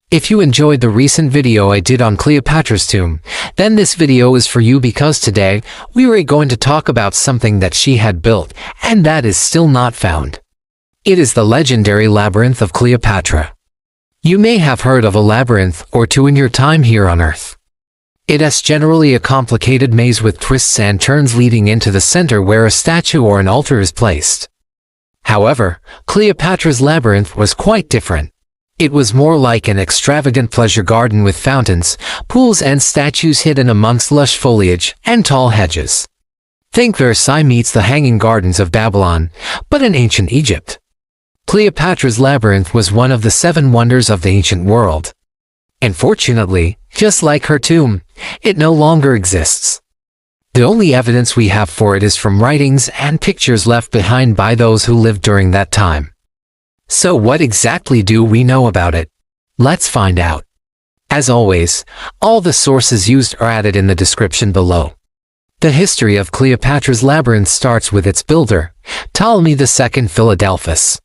If you enjoyed the recent video I did on Cleopatra's tomb, then this video is for you because today we are going to talk about something that she had built and that is still not found. It is the legendary Labyrinth of Cleopatra. You may have heard of a labyrinth or two in your time here on Earth. It is generally a complicated maze with twists and turns leading into the center where a statue or an altar is placed. However, Cleopatra's labyrinth was quite different. It was more like an extravagant pleasure garden with fountains, pools and statues hidden amongst lush foliage and tall hedges. Think Versailles meets the Hanging Gardens of Babylon, but in ancient Egypt. Cleopatra's labyrinth was one of the 7 wonders of the ancient world. Unfortunately, just like her tomb, it no longer exists. The only evidence we have for it is from writings and pictures left behind by those who lived during that time. So what exactly do we know about it? Let's find out. As always, all the sources used are added in the description below. The history of Cleopatra's labyrinth starts with its builder, Ptolemy II Philadelphus.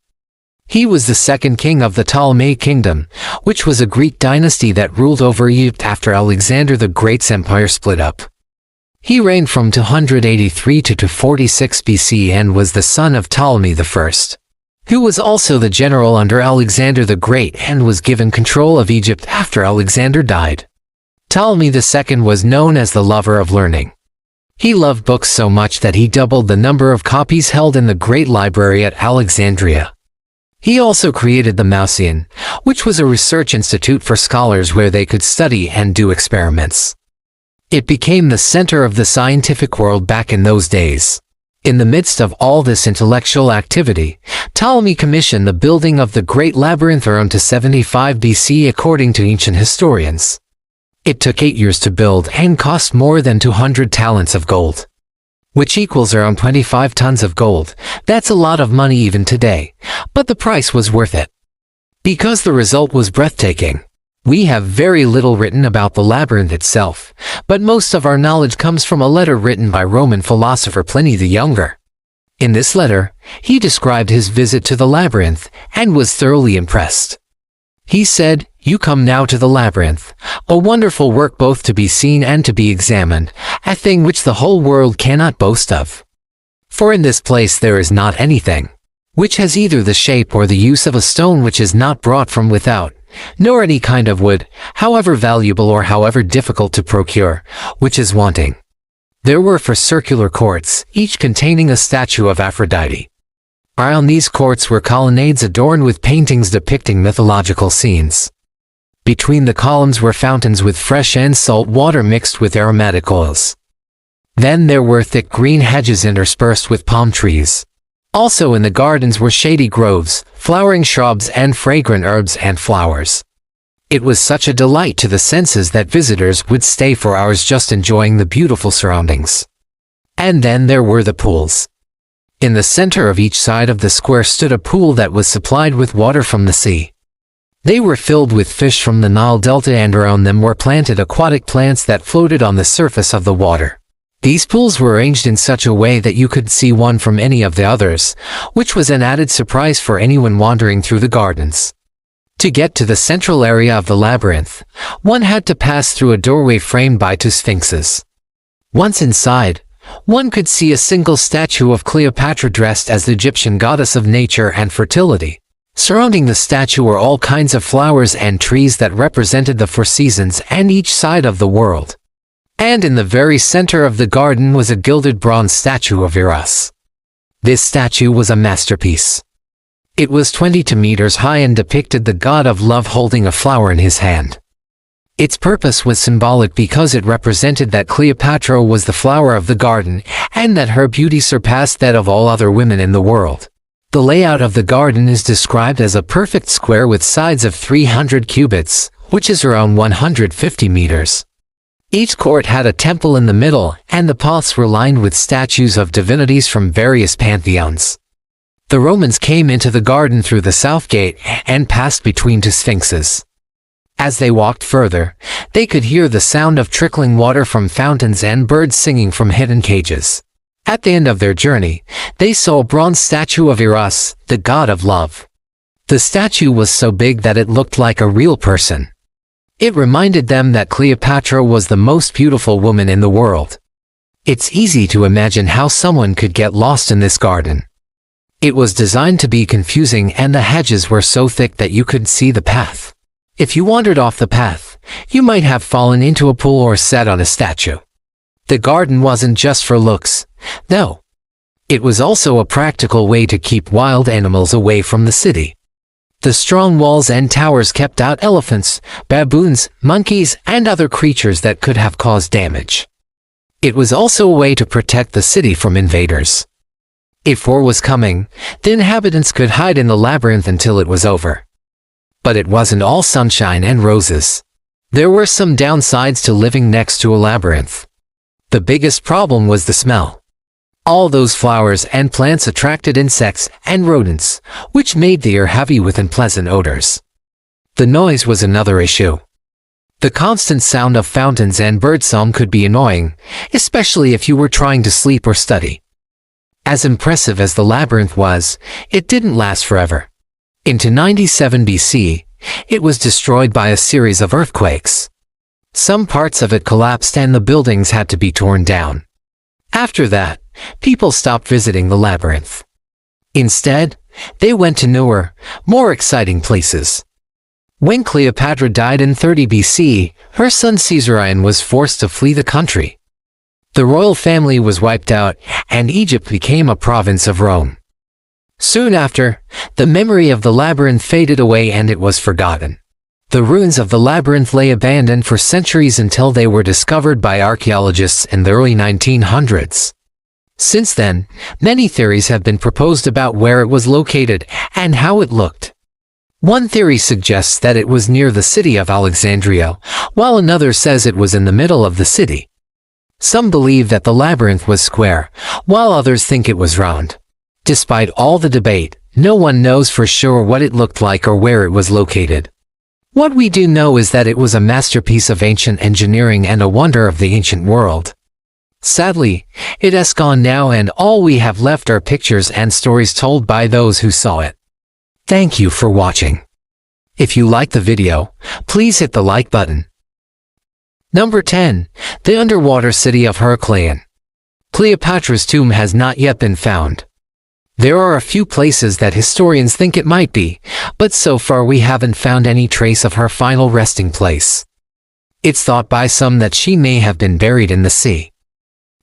He was the second king of the Ptolemaic kingdom, which was a Greek dynasty that ruled over Egypt after Alexander the Great's empire split up. He reigned from 283 to 246 BC and was the son of Ptolemy I, who was also the general under Alexander the Great and was given control of Egypt after Alexander died. Ptolemy II was known as the lover of learning. He loved books so much that he doubled the number of copies held in the Great Library at Alexandria. He also created the Mausoleum, which was a research institute for scholars where they could study and do experiments. It became the center of the scientific world back in those days. In the midst of all this intellectual activity, Ptolemy commissioned the building of the Great Labyrinth around 75 BC according to ancient historians. It took 8 years to build and cost more than 200 talents of gold, which equals around 25 tons of gold. That's a lot of money even today, but the price was worth it. Because the result was breathtaking. We have very little written about the labyrinth itself, but most of our knowledge comes from a letter written by Roman philosopher Pliny the Younger. In this letter, he described his visit to the labyrinth and was thoroughly impressed. He said, "You come now to the labyrinth, a wonderful work both to be seen and to be examined, a thing which the whole world cannot boast of. For in this place there is not anything which has either the shape or the use of a stone which is not brought from without, nor any kind of wood, however valuable or however difficult to procure, which is wanting. There were 4 circular courts, each containing a statue of Aphrodite. Around these courts were colonnades adorned with paintings depicting mythological scenes. Between the columns were fountains with fresh and salt water mixed with aromatic oils. Then there were thick green hedges interspersed with palm trees. Also in the gardens were shady groves, flowering shrubs and fragrant herbs and flowers. It was such a delight to the senses that visitors would stay for hours just enjoying the beautiful surroundings. And then there were the pools. In the center of each side of the square stood a pool that was supplied with water from the sea. They were filled with fish from the Nile Delta and around them were planted aquatic plants that floated on the surface of the water. These pools were arranged in such a way that you could see one from any of the others, which was an added surprise for anyone wandering through the gardens. To get to the central area of the labyrinth, one had to pass through a doorway framed by 2 sphinxes. Once inside, one could see a single statue of Cleopatra dressed as the Egyptian goddess of nature and fertility. Surrounding the statue were all kinds of flowers and trees that represented the 4 seasons and each side of the world. And in the very center of the garden was a gilded bronze statue of Eros. This statue was a masterpiece. It was 22 meters high and depicted the god of love holding a flower in his hand. Its purpose was symbolic because it represented that Cleopatra was the flower of the garden and that her beauty surpassed that of all other women in the world. The layout of the garden is described as a perfect square with sides of 300 cubits, which is around 150 meters. Each court had a temple in the middle, and the paths were lined with statues of divinities from various pantheons. The Romans came into the garden through the south gate and passed between 2 sphinxes. As they walked further, they could hear the sound of trickling water from fountains and birds singing from hidden cages. At the end of their journey, they saw a bronze statue of Eros, the god of love. The statue was so big that it looked like a real person. It reminded them that Cleopatra was the most beautiful woman in the world. It's easy to imagine how someone could get lost in this garden. It was designed to be confusing, and the hedges were so thick that you couldn't see the path. If you wandered off the path, you might have fallen into a pool or sat on a statue. The garden wasn't just for looks, though. It was also a practical way to keep wild animals away from the city. The strong walls and towers kept out elephants, baboons, monkeys, and other creatures that could have caused damage. It was also a way to protect the city from invaders. If war was coming, the inhabitants could hide in the labyrinth until it was over. But it wasn't all sunshine and roses. There were some downsides to living next to a labyrinth. The biggest problem was the smell. All those flowers and plants attracted insects and rodents, which made the air heavy with unpleasant odors. The noise was another issue. The constant sound of fountains and birdsong could be annoying, especially if you were trying to sleep or study. As impressive as the labyrinth was, it didn't last forever. In 297 BC, it was destroyed by a series of earthquakes. Some parts of it collapsed and the buildings had to be torn down. After that, people stopped visiting the labyrinth. Instead, they went to newer, more exciting places. When Cleopatra died in 30 BC, her son Caesarion was forced to flee the country. The royal family was wiped out, and Egypt became a province of Rome. Soon after, the memory of the labyrinth faded away and it was forgotten. The ruins of the labyrinth lay abandoned for centuries until they were discovered by archaeologists in the early 1900s. Since then, many theories have been proposed about where it was located and how it looked. One theory suggests that it was near the city of Alexandria, while another says it was in the middle of the city. Some believe that the labyrinth was square, while others think it was round. Despite all the debate, no one knows for sure what it looked like or where it was located. What we do know is that it was a masterpiece of ancient engineering and a wonder of the ancient world. Sadly, it has gone now, and all we have left are pictures and stories told by those who saw it. Thank you for watching. If you liked the video, please hit the like button. Number 10. The Underwater City of Heracleion. Cleopatra's tomb has not yet been found. There are a few places that historians think it might be, but so far we haven't found any trace of her final resting place. It's thought by some that she may have been buried in the sea.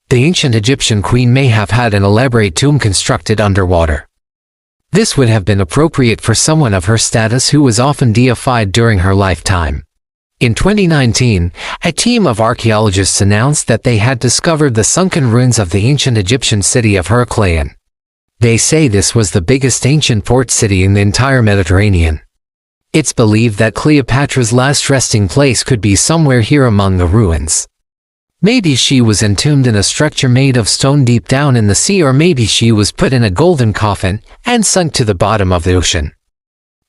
The ancient Egyptian queen may have had an elaborate tomb constructed underwater. This would have been appropriate for someone of her status who was often deified during her lifetime. In 2019, a team of archaeologists announced that they had discovered the sunken ruins of the ancient Egyptian city of Heracleion. They say this was the biggest ancient port city in the entire Mediterranean. It's believed that Cleopatra's last resting place could be somewhere here among the ruins. Maybe she was entombed in a structure made of stone deep down in the sea, or maybe she was put in a golden coffin and sunk to the bottom of the ocean.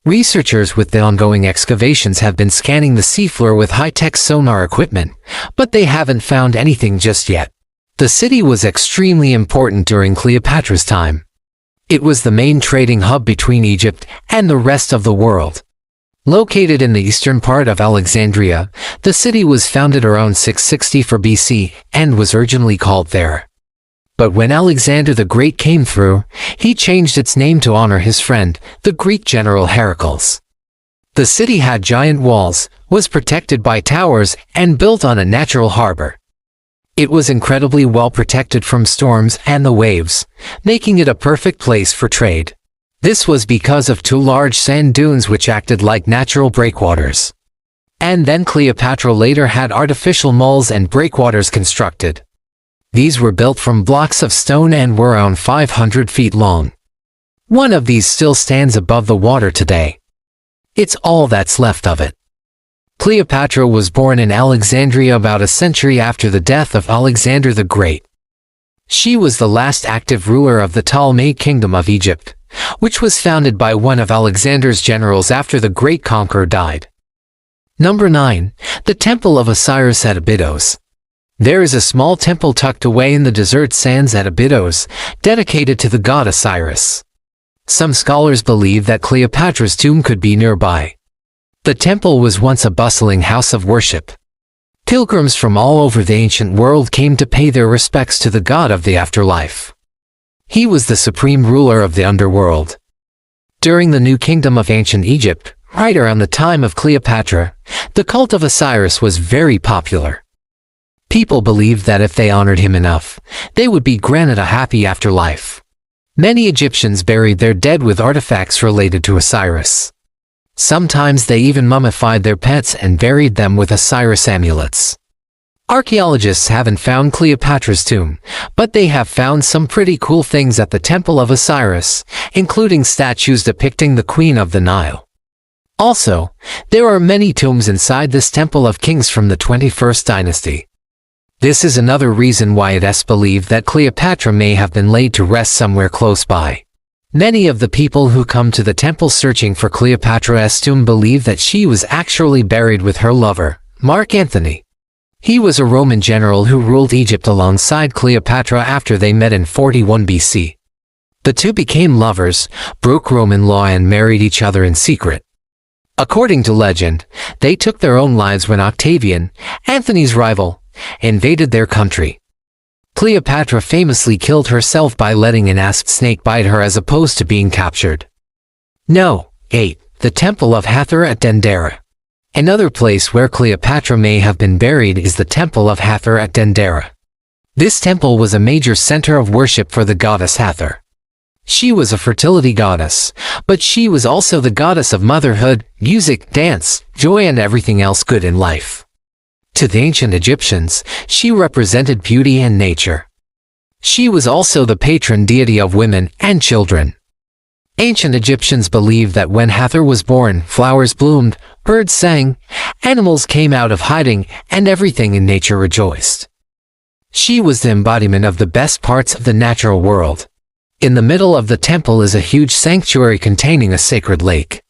Researchers with the ongoing excavations have been scanning the seafloor with high-tech sonar equipment, but they haven't found anything just yet. The city was extremely important during Cleopatra's time. It was the main trading hub between Egypt and the rest of the world. Located in the eastern part of Alexandria, the city was founded around 664 BC and was originally called there. But when Alexander the Great came through, he changed its name to honor his friend, the Greek general Heracles. The city had giant walls, was protected by towers, and built on a natural harbor. It was incredibly well protected from storms and the waves, making it a perfect place for trade. This was because of two large sand dunes which acted like natural breakwaters. And then Cleopatra later had artificial moles and breakwaters constructed. These were built from blocks of stone and were around 500 feet long. One of these still stands above the water today. It's all that's left of it. Cleopatra was born in Alexandria about a century after the death of Alexander the Great. She was the last active ruler of the Ptolemaic Kingdom of Egypt, which was founded by one of Alexander's generals after the great conqueror died. Number 9. The Temple of Osiris at Abydos. There is a small temple tucked away in the desert sands at Abydos, dedicated to the god Osiris. Some scholars believe that Cleopatra's tomb could be nearby. The temple was once a bustling house of worship. Pilgrims from all over the ancient world came to pay their respects to the god of the afterlife. He was the supreme ruler of the underworld. During the New Kingdom of ancient Egypt, right around the time of Cleopatra, the cult of Osiris was very popular. People believed that if they honored him enough, they would be granted a happy afterlife. Many Egyptians buried their dead with artifacts related to Osiris. Sometimes they even mummified their pets and buried them with Osiris amulets. Archaeologists haven't found Cleopatra's tomb, but they have found some pretty cool things at the Temple of Osiris, including statues depicting the Queen of the Nile. Also, there are many tombs inside this Temple of Kings from the 21st dynasty. This is another reason why it is believed that Cleopatra may have been laid to rest somewhere close by. Many of the people who come to the temple searching for Cleopatra's tomb believe that she was actually buried with her lover, Mark Antony. He was a Roman general who ruled Egypt alongside Cleopatra after they met in 41 BC. The two became lovers, broke Roman law and married each other in secret. According to legend, they took their own lives when Octavian, Antony's rival, invaded their country. Cleopatra famously killed herself by letting an asp snake bite her as opposed to being captured. No. 8. The Temple of Hathor at Dendera. Another place where Cleopatra may have been buried is the Temple of Hathor at Dendera. This temple was a major center of worship for the goddess Hathor. She was a fertility goddess, but she was also the goddess of motherhood, music, dance, joy and everything else good in life. To the ancient Egyptians, she represented beauty and nature. She was also the patron deity of women and children. Ancient Egyptians believed that when Hathor was born, flowers bloomed, birds sang, animals came out of hiding, and everything in nature rejoiced. She was the embodiment of the best parts of the natural world. In the middle of the temple is a huge sanctuary containing a sacred lake.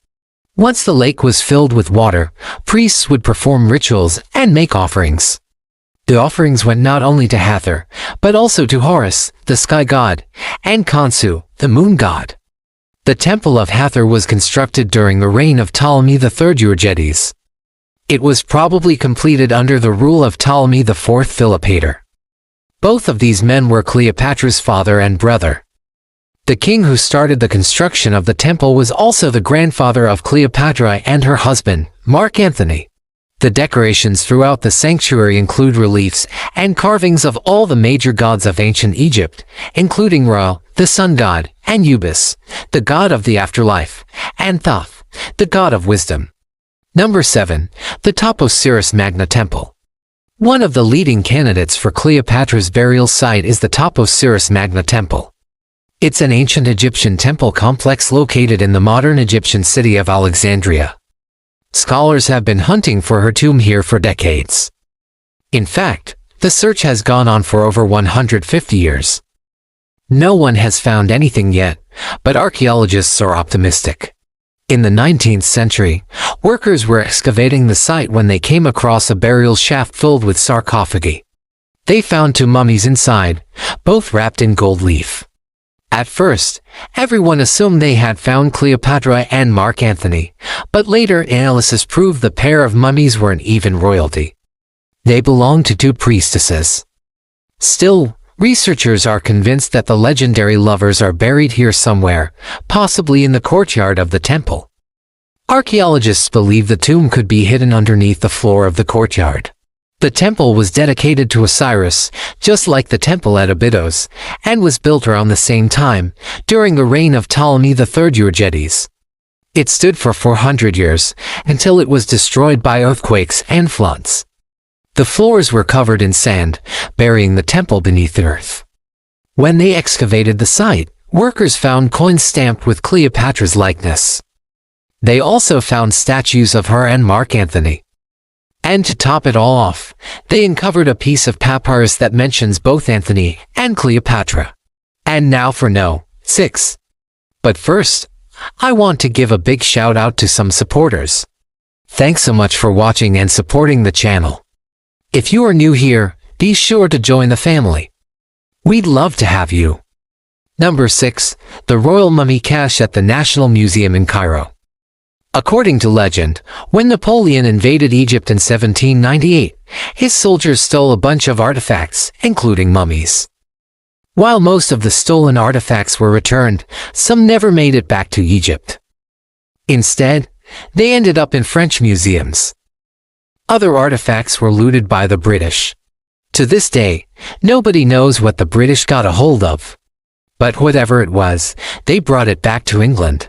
Once the lake was filled with water, priests would perform rituals and make offerings. The offerings went not only to Hathor, but also to Horus, the sky god, and Khonsu, the moon god. The Temple of Hathor was constructed during the reign of Ptolemy III Euergetes. It was probably completed under the rule of Ptolemy IV Philopator. Both of these men were Cleopatra's father and brother. The king who started the construction of the temple was also the grandfather of Cleopatra and her husband, Mark Antony. The decorations throughout the sanctuary include reliefs and carvings of all the major gods of ancient Egypt, including Ra, the sun god, and Anubis, the god of the afterlife, and Thoth, the god of wisdom. Number 7. The Top-Osiris Magna Temple. One of the leading candidates for Cleopatra's burial site is the Top-Osiris Magna Temple. It's an ancient Egyptian temple complex located in the modern Egyptian city of Alexandria. Scholars have been hunting for her tomb here for decades. In fact, the search has gone on for over 150 years. No one has found anything yet, but archaeologists are optimistic. In the 19th century, workers were excavating the site when they came across a burial shaft filled with sarcophagi. They found 2 mummies inside, both wrapped in gold leaf. At first, everyone assumed they had found Cleopatra and Mark Antony, but later analysis proved the pair of mummies weren't even royalty. They belonged to 2 priestesses. Still, researchers are convinced that the legendary lovers are buried here somewhere, possibly in the courtyard of the temple. Archaeologists believe the tomb could be hidden underneath the floor of the courtyard. The temple was dedicated to Osiris, just like the temple at Abydos, and was built around the same time, during the reign of Ptolemy III Euergetes. It stood for 400 years, until it was destroyed by earthquakes and floods. The floors were covered in sand, burying the temple beneath the earth. When they excavated the site, workers found coins stamped with Cleopatra's likeness. They also found statues of her and Mark Antony. And to top it all off, they uncovered a piece of papyrus that mentions both Antony and Cleopatra. And now for No. 6. But first, I want to give a big shout out to some supporters. Thanks so much for watching and supporting the channel. If you are new here, be sure to join the family. We'd love to have you. Number 6. The Royal Mummy Cache at the National Museum in Cairo. According to legend, when Napoleon invaded Egypt in 1798, his soldiers stole a bunch of artifacts, including mummies. While most of the stolen artifacts were returned, some never made it back to Egypt. Instead, they ended up in French museums. Other artifacts were looted by the British. To this day, nobody knows what the British got a hold of. But whatever it was, they brought it back to England.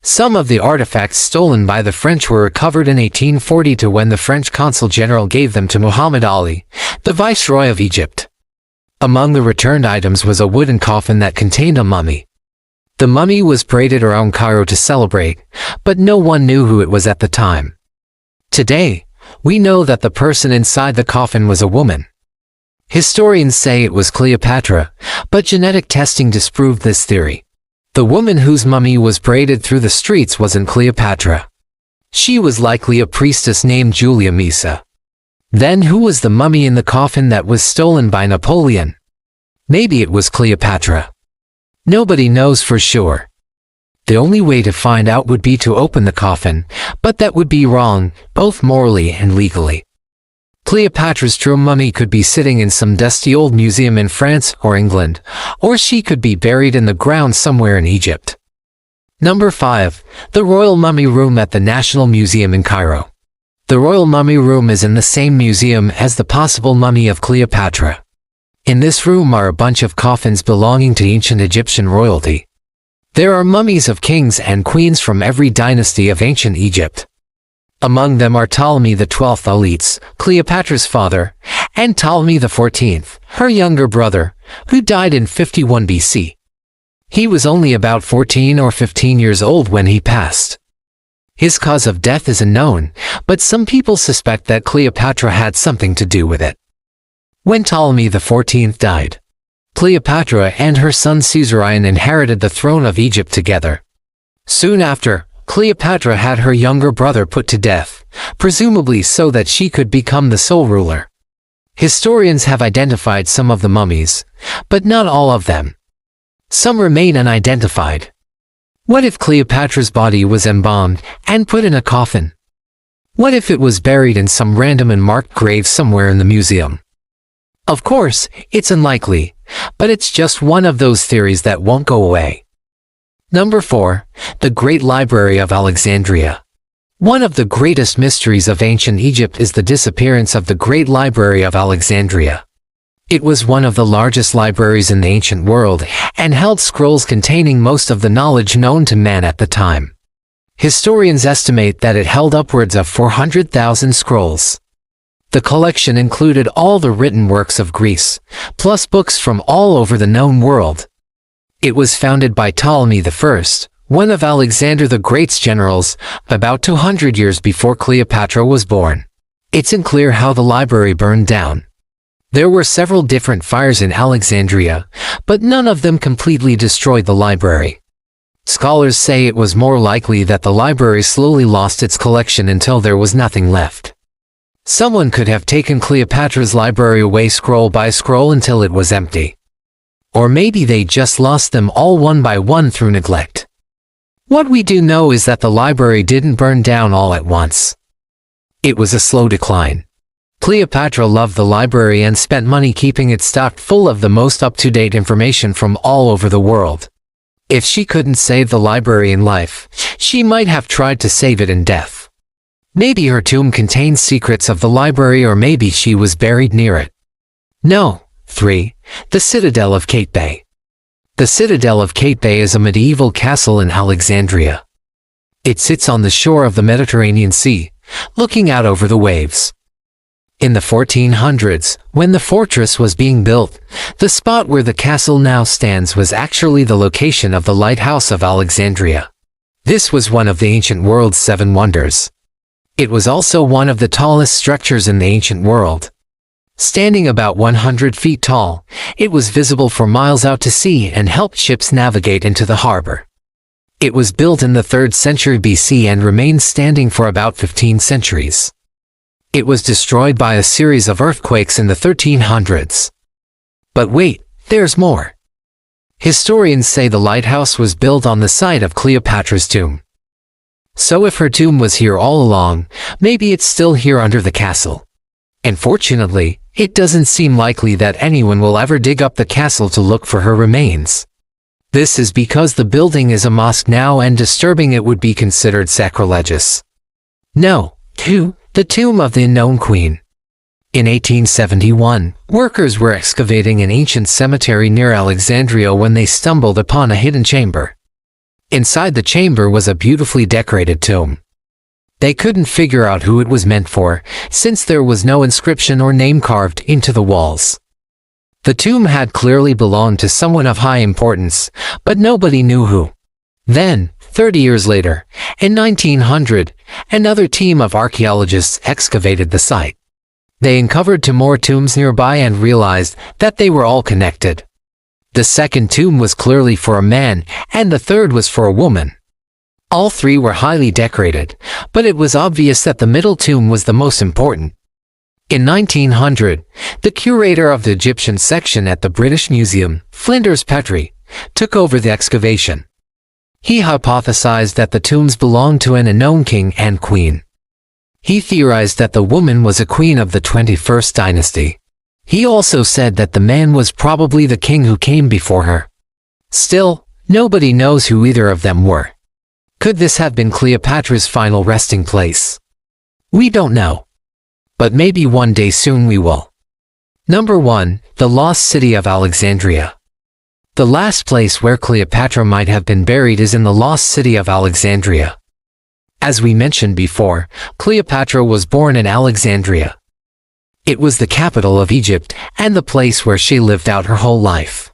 Some of the artifacts stolen by the French were recovered in 1842 when the French consul general gave them to Muhammad Ali, the viceroy of Egypt. Among the returned items was a wooden coffin that contained a mummy. The mummy was paraded around Cairo to celebrate, but no one knew who it was at the time. Today, we know that the person inside the coffin was a woman. Historians say it was Cleopatra, but genetic testing disproved this theory. The woman whose mummy was paraded through the streets wasn't Cleopatra. She was likely a priestess named Julia Misa. Then who was the mummy in the coffin that was stolen by Napoleon? Maybe it was Cleopatra. Nobody knows for sure. The only way to find out would be to open the coffin, but that would be wrong, both morally and legally. Cleopatra's true mummy could be sitting in some dusty old museum in France or England, or she could be buried in the ground somewhere in Egypt. Number 5. The Royal Mummy Room at the National Museum in Cairo. The Royal Mummy Room is in the same museum as the possible mummy of Cleopatra. In this room are a bunch of coffins belonging to ancient Egyptian royalty. There are mummies of kings and queens from every dynasty of ancient Egypt. Among them are Ptolemy XII Elites, Cleopatra's father, and Ptolemy XIV, her younger brother, who died in 51 BC. He was only about 14 or 15 years old when he passed. His cause of death is unknown, but some people suspect that Cleopatra had something to do with it. When Ptolemy XIV died, Cleopatra and her son Caesarion inherited the throne of Egypt together. Soon after, Cleopatra had her younger brother put to death, presumably so that she could become the sole ruler. Historians have identified some of the mummies, but not all of them. Some remain unidentified. What if Cleopatra's body was embalmed and put in a coffin? What if it was buried in some random unmarked grave somewhere in the museum? Of course, it's unlikely, but it's just one of those theories that won't go away. Number 4. The Great Library of Alexandria. One of the greatest mysteries of ancient Egypt is the disappearance of the Great Library of Alexandria. It was one of the largest libraries in the ancient world and held scrolls containing most of the knowledge known to man at the time. Historians estimate that it held upwards of 400,000 scrolls. The collection included all the written works of Greece, plus books from all over the known world. It was founded by Ptolemy I, one of Alexander the Great's generals, about 200 years before Cleopatra was born. It's unclear how the library burned down. There were several different fires in Alexandria, but none of them completely destroyed the library. Scholars say it was more likely that the library slowly lost its collection until there was nothing left. Someone could have taken Cleopatra's library away scroll by scroll until it was empty. Or maybe they just lost them all one by one through neglect. What we do know is that the library didn't burn down all at once. It was a slow decline. Cleopatra loved the library and spent money keeping it stocked full of the most up-to-date information from all over the world. If she couldn't save the library in life, she might have tried to save it in death. Maybe her tomb contains secrets of the library, or maybe she was buried near it. No. 3. The Citadel of Catebay. The Citadel of Catebay is a medieval castle in Alexandria. It sits on the shore of the Mediterranean Sea, looking out over the waves. In the 1400s, when the fortress was being built, the spot where the castle now stands was actually the location of the Lighthouse of Alexandria. This was one of the ancient world's 7 wonders. It was also one of the tallest structures in the ancient world. Standing about 100 feet tall, it was visible for miles out to sea and helped ships navigate into the harbor. It was built in the 3rd century BC and remained standing for about 15 centuries. It was destroyed by a series of earthquakes in the 1300s. But wait, there's more. Historians say the lighthouse was built on the site of Cleopatra's tomb. So if her tomb was here all along, maybe it's still here under the castle. Unfortunately, it doesn't seem likely that anyone will ever dig up the castle to look for her remains. This is because the building is a mosque now and disturbing it would be considered sacrilegious. No. 2. The tomb of the unknown queen. In 1871, workers were excavating an ancient cemetery near Alexandria when they stumbled upon a hidden chamber. Inside the chamber was a beautifully decorated tomb. They couldn't figure out who it was meant for, since there was no inscription or name carved into the walls. The tomb had clearly belonged to someone of high importance, but nobody knew who. Then, 30 years later, in 1900, another team of archaeologists excavated the site. They uncovered two more tombs nearby and realized that they were all connected. The second tomb was clearly for a man, and the third was for a woman. All three were highly decorated, but it was obvious that the middle tomb was the most important. In 1900, the curator of the Egyptian section at the British Museum, Flinders Petrie, took over the excavation. He hypothesized that the tombs belonged to an unknown king and queen. He theorized that the woman was a queen of the 21st dynasty. He also said that the man was probably the king who came before her. Still, nobody knows who either of them were. Could this have been Cleopatra's final resting place? We don't know. But maybe one day soon we will. Number 1. The Lost City of Alexandria. The last place where Cleopatra might have been buried is in the Lost City of Alexandria. As we mentioned before, Cleopatra was born in Alexandria. It was the capital of Egypt and the place where she lived out her whole life.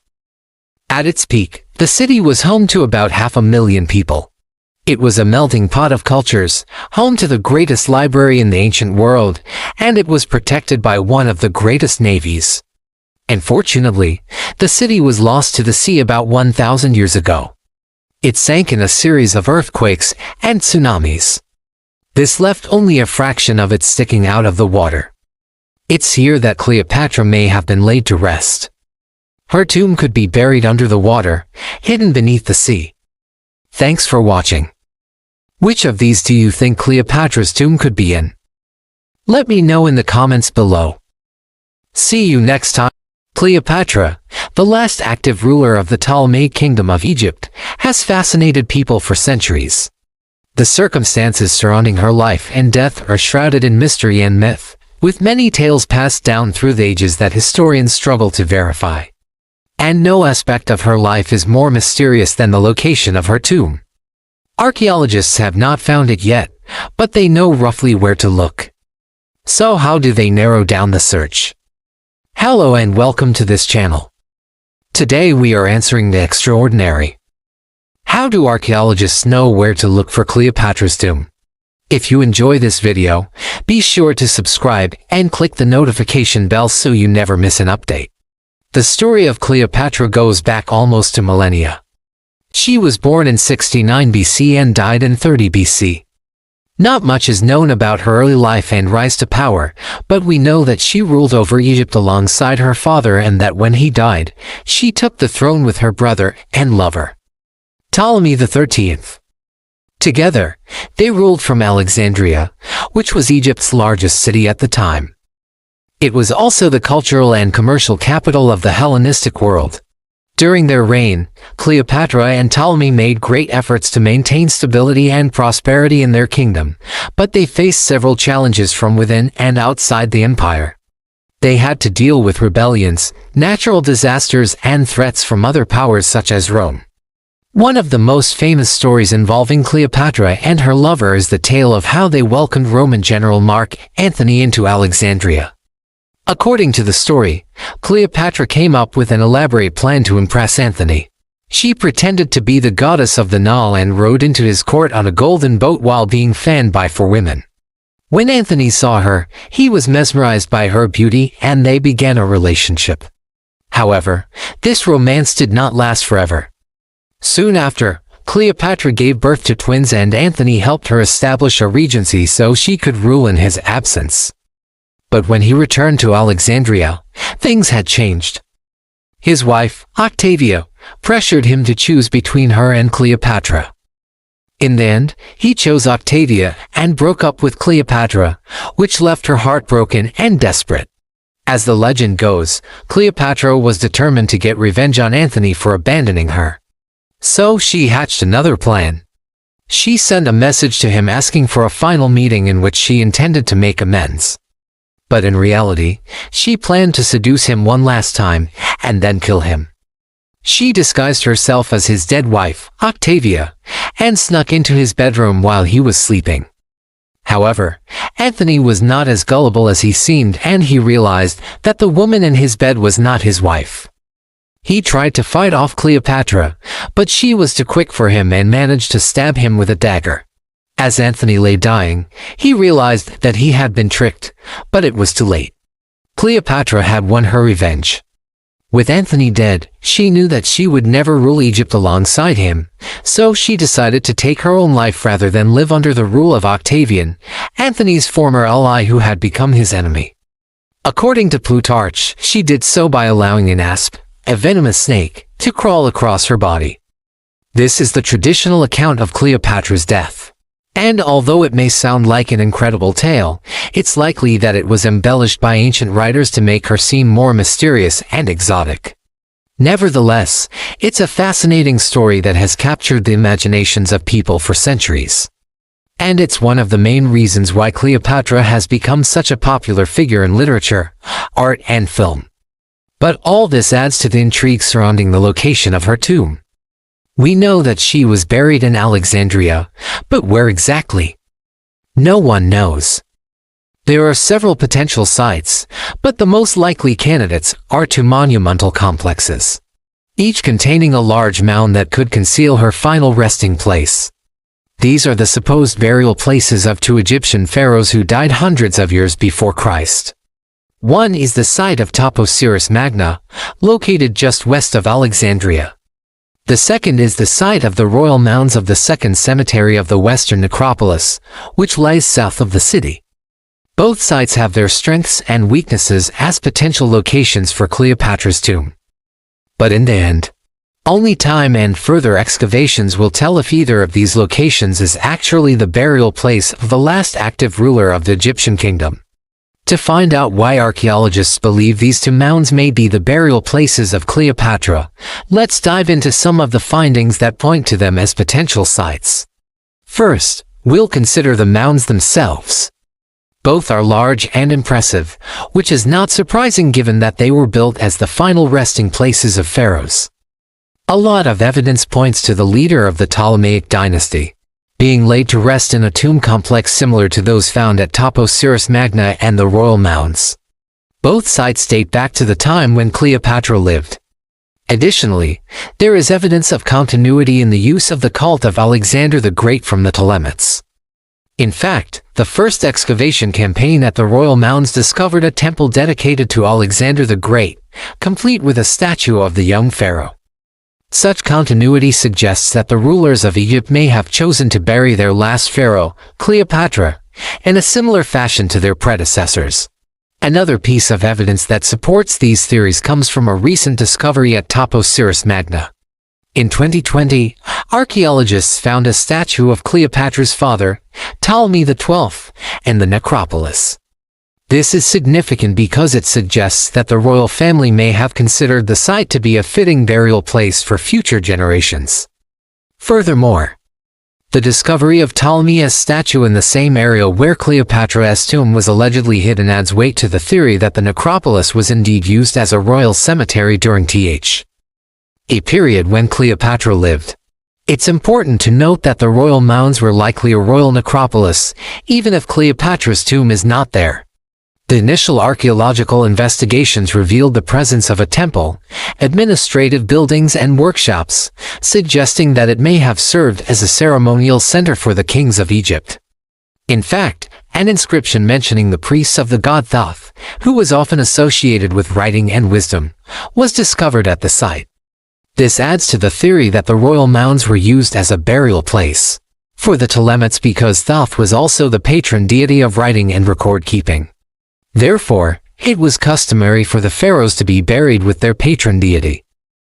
At its peak, the city was home to about 500,000 people. It was a melting pot of cultures, home to the greatest library in the ancient world, and it was protected by one of the greatest navies. Unfortunately, the city was lost to the sea about 1,000 years ago. It sank in a series of earthquakes and tsunamis. This left only a fraction of it sticking out of the water. It's here that Cleopatra may have been laid to rest. Her tomb could be buried under the water, hidden beneath the sea. Thanks for watching. Which of these do you think Cleopatra's tomb could be in? Let me know in the comments below. See you next time. Cleopatra, the last active ruler of the Ptolemaic Kingdom of Egypt, has fascinated people for centuries. The circumstances surrounding her life and death are shrouded in mystery and myth, with many tales passed down through the ages that historians struggle to verify. And no aspect of her life is more mysterious than the location of her tomb. Archaeologists have not found it yet, but they know roughly where to look. So how do they narrow down the search? Hello and welcome to this channel. Today we are answering the extraordinary. How do archaeologists know where to look for Cleopatra's tomb? If you enjoy this video, be sure to subscribe and click the notification bell so you never miss an update. The story of Cleopatra goes back almost to millennia. She was born in 69 BC and died in 30 BC. Not much is known about her early life and rise to power, but we know that she ruled over Egypt alongside her father and that when he died, she took the throne with her brother and lover, Ptolemy XIII. Together, they ruled from Alexandria, which was Egypt's largest city at the time. It was also the cultural and commercial capital of the Hellenistic world. During their reign, Cleopatra and Ptolemy made great efforts to maintain stability and prosperity in their kingdom, but they faced several challenges from within and outside the empire. They had to deal with rebellions, natural disasters, and threats from other powers such as Rome. One of the most famous stories involving Cleopatra and her lover is the tale of how they welcomed Roman general Mark Antony into Alexandria. According to the story, Cleopatra came up with an elaborate plan to impress Antony. She pretended to be the goddess of the Nile and rode into his court on a golden boat while being fanned by four women. When Antony saw her, he was mesmerized by her beauty and they began a relationship. However, this romance did not last forever. Soon after, Cleopatra gave birth to twins and Antony helped her establish a regency so she could rule in his absence. But when he returned to Alexandria, things had changed. His wife, Octavia, pressured him to choose between her and Cleopatra. In the end, he chose Octavia and broke up with Cleopatra, which left her heartbroken and desperate. As the legend goes, Cleopatra was determined to get revenge on Antony for abandoning her. So she hatched another plan. She sent a message to him asking for a final meeting in which she intended to make amends. But in reality, she planned to seduce him one last time and then kill him. She disguised herself as his dead wife, Octavia, and snuck into his bedroom while he was sleeping. However, Antony was not as gullible as he seemed, and he realized that the woman in his bed was not his wife. He tried to fight off Cleopatra, but she was too quick for him and managed to stab him with a dagger. As Antony lay dying, he realized that he had been tricked, but it was too late. Cleopatra had won her revenge. With Antony dead, she knew that she would never rule Egypt alongside him, so she decided to take her own life rather than live under the rule of Octavian, Antony's former ally who had become his enemy. According to Plutarch, she did so by allowing an asp, a venomous snake, to crawl across her body. This is the traditional account of Cleopatra's death. And although it may sound like an incredible tale, it's likely that it was embellished by ancient writers to make her seem more mysterious and exotic. Nevertheless, it's a fascinating story that has captured the imaginations of people for centuries. And it's one of the main reasons why Cleopatra has become such a popular figure in literature, art, and film. But all this adds to the intrigue surrounding the location of her tomb. We know that she was buried in Alexandria, but where exactly? No one knows. There are several potential sites, but the most likely candidates are two monumental complexes, each containing a large mound that could conceal her final resting place. These are the supposed burial places of two Egyptian pharaohs who died hundreds of years before Christ. One is the site of Cleopatra Magna, located just west of Alexandria. The second is the site of the royal mounds of the Second Cemetery of the Western Necropolis, which lies south of the city. Both sites have their strengths and weaknesses as potential locations for Cleopatra's tomb. But in the end, only time and further excavations will tell if either of these locations is actually the burial place of the last active ruler of the Egyptian kingdom. To find out why archaeologists believe these two mounds may be the burial places of Cleopatra, let's dive into some of the findings that point to them as potential sites. First, we'll consider the mounds themselves. Both are large and impressive, which is not surprising given that they were built as the final resting places of pharaohs. A lot of evidence points to the leader of the Ptolemaic dynasty being laid to rest in a tomb complex similar to those found at Cleopatra Magna and the royal mounds. Both sites date back to the time when Cleopatra lived. Additionally, there is evidence of continuity in the use of the cult of Alexander the Great from the Ptolemies. In fact, the first excavation campaign at the royal mounds discovered a temple dedicated to Alexander the Great, complete with a statue of the young pharaoh. Such continuity suggests that the rulers of Egypt may have chosen to bury their last pharaoh, Cleopatra, in a similar fashion to their predecessors. Another piece of evidence that supports these theories comes from a recent discovery at Cleopatra Magna. In 2020, archaeologists found a statue of Cleopatra's father, Ptolemy XII, in the necropolis. This is significant because it suggests that the royal family may have considered the site to be a fitting burial place for future generations. Furthermore, the discovery of Ptolemy's statue in the same area where Cleopatra's tomb was allegedly hidden adds weight to the theory that the necropolis was indeed used as a royal cemetery during a period when Cleopatra lived. It's important to note that the royal mounds were likely a royal necropolis, even if Cleopatra's tomb is not there. The initial archaeological investigations revealed the presence of a temple, administrative buildings and workshops, suggesting that it may have served as a ceremonial center for the kings of Egypt. In fact, an inscription mentioning the priests of the god Thoth, who was often associated with writing and wisdom, was discovered at the site. This adds to the theory that the royal mounds were used as a burial place for the Ptolemies because Thoth was also the patron deity of writing and record-keeping. Therefore, it was customary for the pharaohs to be buried with their patron deity.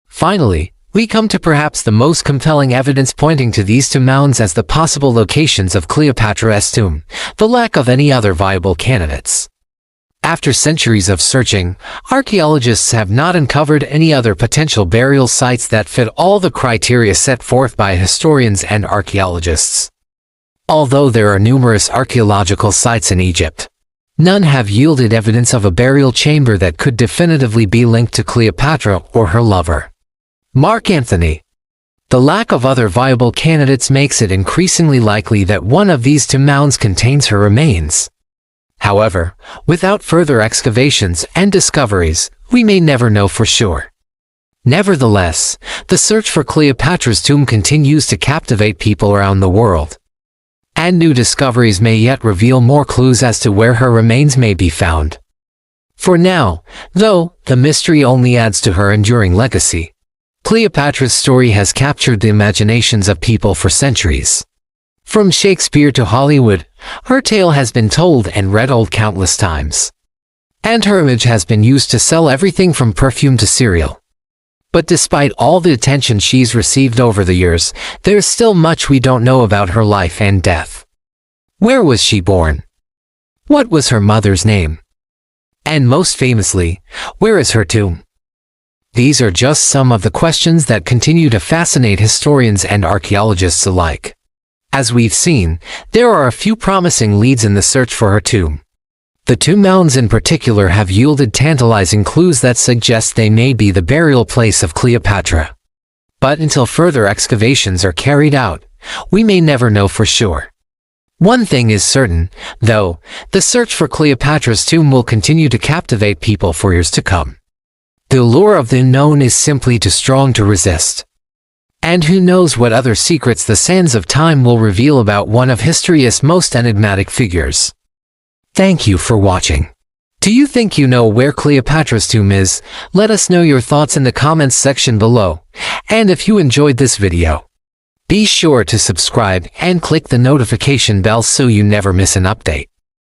Finally, we come to perhaps the most compelling evidence pointing to these two mounds as the possible locations of Cleopatra's tomb, the lack of any other viable candidates. After centuries of searching, archaeologists have not uncovered any other potential burial sites that fit all the criteria set forth by historians and archaeologists. Although there are numerous archaeological sites in Egypt, none have yielded evidence of a burial chamber that could definitively be linked to Cleopatra or her lover, Mark Antony. The lack of other viable candidates makes it increasingly likely that one of these two mounds contains her remains. However, without further excavations and discoveries, we may never know for sure. Nevertheless, the search for Cleopatra's tomb continues to captivate people around the world, and new discoveries may yet reveal more clues as to where her remains may be found. For now, though, the mystery only adds to her enduring legacy. Cleopatra's story has captured the imaginations of people for centuries. From Shakespeare to Hollywood, her tale has been told and read countless times. And her image has been used to sell everything from perfume to cereal. But despite all the attention she's received over the years, there's still much we don't know about her life and death. Where was she born? What was her mother's name? And most famously, where is her tomb? These are just some of the questions that continue to fascinate historians and archaeologists alike. As we've seen, there are a few promising leads in the search for her tomb. The two mounds in particular have yielded tantalizing clues that suggest they may be the burial place of Cleopatra. But until further excavations are carried out, we may never know for sure. One thing is certain, though, the search for Cleopatra's tomb will continue to captivate people for years to come. The allure of the unknown is simply too strong to resist. And who knows what other secrets the sands of time will reveal about one of history's most enigmatic figures. Thank you for watching. Do you think you know where Cleopatra's tomb is? Let us know your thoughts in the comments section below. And if you enjoyed this video, be sure to subscribe and click the notification bell so you never miss an update.